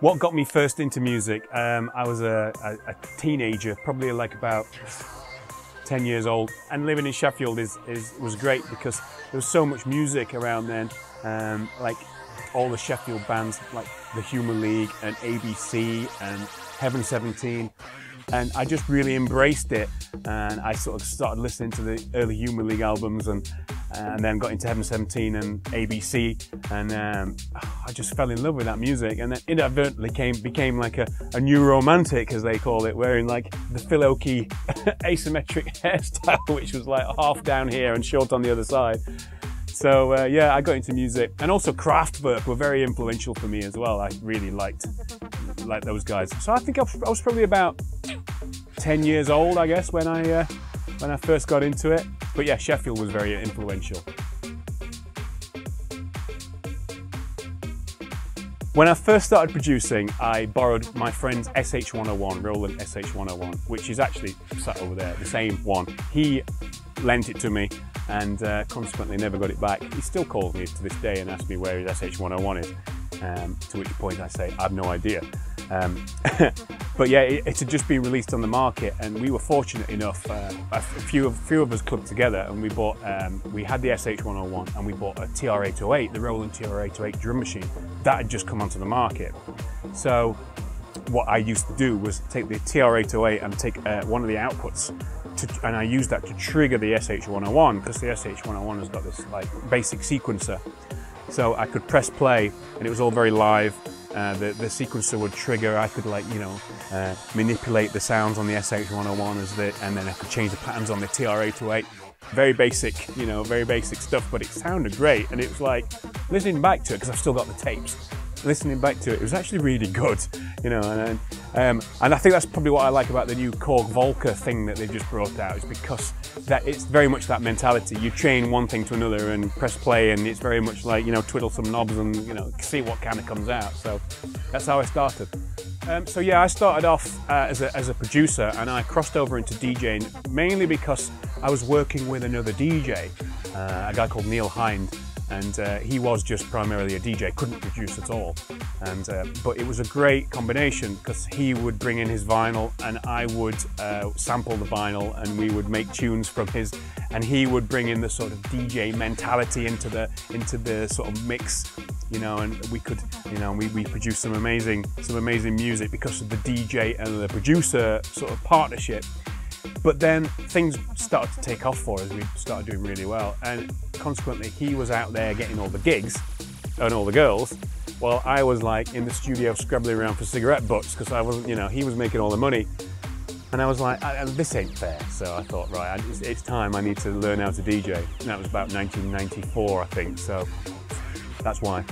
What got me first into music? I was a teenager, probably like about 10 years old, and living in Sheffield was great because there was so much music around then, like all the Sheffield bands like the Humour League and ABC and Heaven 17, and I just really embraced it, and I sort of started listening to the early Humour League albums and then got into Heaven 17 and ABC, and I just fell in love with that music, and then inadvertently became like a new romantic, as they call it, wearing like the Phil Oakey asymmetric hairstyle, which was like half down here and short on the other side. So yeah, I got into music, and also Kraftwerk were very influential for me as well. I really liked those guys. So I think I was probably about 10 years old, I guess, when I first got into it. But yeah, Sheffield was very influential. When I first started producing, I borrowed my friend's SH101, Roland SH101, which is actually sat over there, the same one. He lent it to me and consequently never got it back. He still calls me to this day and asks me where his SH101 is, to which point I say, I have no idea. But yeah, it had just been released on the market, and we were fortunate enough, a few of us clubbed together, and we bought, we had the SH101 and we bought a TR-808, the Roland TR-808 drum machine. That had just come onto the market. So what I used to do was take the TR-808 and take one of the outputs, and I used that to trigger the SH101, because the SH101 has got this like basic sequencer. So I could press play, and it was all very live. The sequencer would trigger. I could, like, you know, manipulate the sounds on the SH101 and then I could change the patterns on the TR-808. Very basic, you know, very basic stuff, but it sounded great. And it was like, listening back to it, because I've still got the tapes, listening back to it, it was actually really good, you know. And I think that's probably what I like about the new Korg Volker thing that they've just brought out, is because that it's very much that mentality. You chain one thing to another and press play, and it's very much like, you know, twiddle some knobs and, you know, see what kind of comes out. So that's how I started. So yeah, I started off as a producer, and I crossed over into DJing mainly because I was working with another DJ, a guy called Neil Hind. And he was just primarily a DJ, couldn't produce at all. And but it was a great combination, because he would bring in his vinyl and I would sample the vinyl, and we would make tunes from his, and he would bring in the sort of DJ mentality into the sort of mix, you know, and we could, you know, we produced some amazing music because of the DJ and the producer sort of partnership. But then things started to take off for us. We started doing really well, and consequently he was out there getting all the gigs and all the girls, while I was like in the studio scrabbling around for cigarette butts, because I wasn't, you know, he was making all the money, and I was like, this ain't fair. So I thought, right, it's time, I need to learn how to DJ. And that was about 1994, I think, so that's why.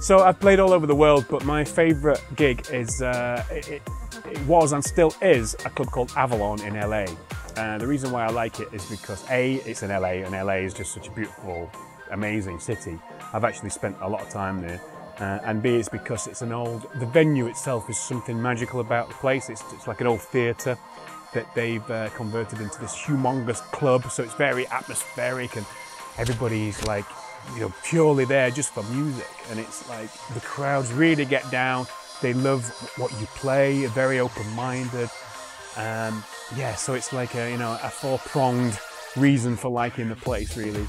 So I've played all over the world, but my favourite gig is, it was and still is, a club called Avalon in LA. The reason why I like it is because A, it's in LA, and LA is just such a beautiful, amazing city. I've actually spent a lot of time there. And B, it's because it's the venue itself is something magical about the place. It's like an old theatre that they've converted into this humongous club, so it's very atmospheric, and everybody's like, you know, purely there just for music, and it's like the crowds really get down. They love what you play, very open-minded. Yeah, so it's like a, you know, a four-pronged reason for liking the place, really.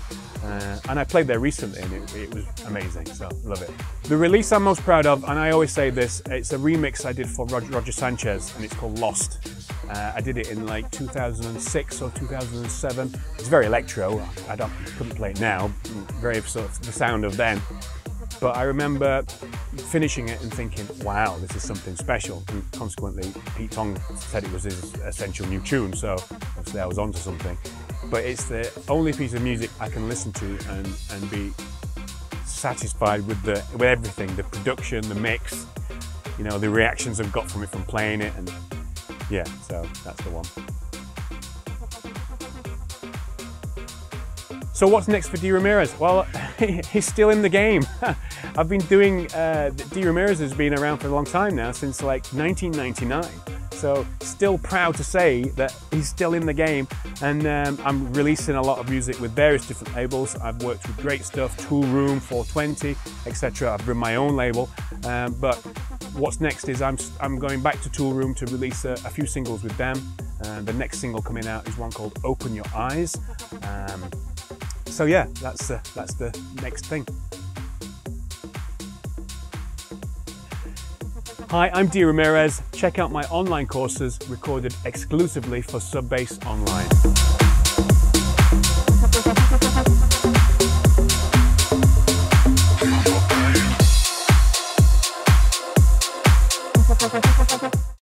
And I played there recently, and it was amazing, so love it. The release I'm most proud of, and I always say this, it's a remix I did for Roger Sanchez, and it's called Lost. I did it in like 2006 or 2007. It's very electro. I couldn't play it now. Very sort of the sound of then. But I remember finishing it and thinking, wow, this is something special. And consequently, Pete Tong said it was his essential new tune, so obviously I was onto something. But it's the only piece of music I can listen to and be satisfied with everything, the production, the mix, you know, the reactions I've got from it from playing it, and yeah, so that's the one. So what's next for D.Ramirez? Well, he's still in the game. I've been doing, D.Ramirez has been around for a long time now, since like 1999. So still proud to say that he's still in the game, and I'm releasing a lot of music with various different labels. I've worked with great stuff, Tool Room, 420, etc. I've run my own label, but what's next is I'm going back to Tool Room to release a few singles with them. The next single coming out is one called Open Your Eyes. So yeah, that's the next thing. Hi, I'm D.Ramirez. Check out my online courses recorded exclusively for SubBass Online.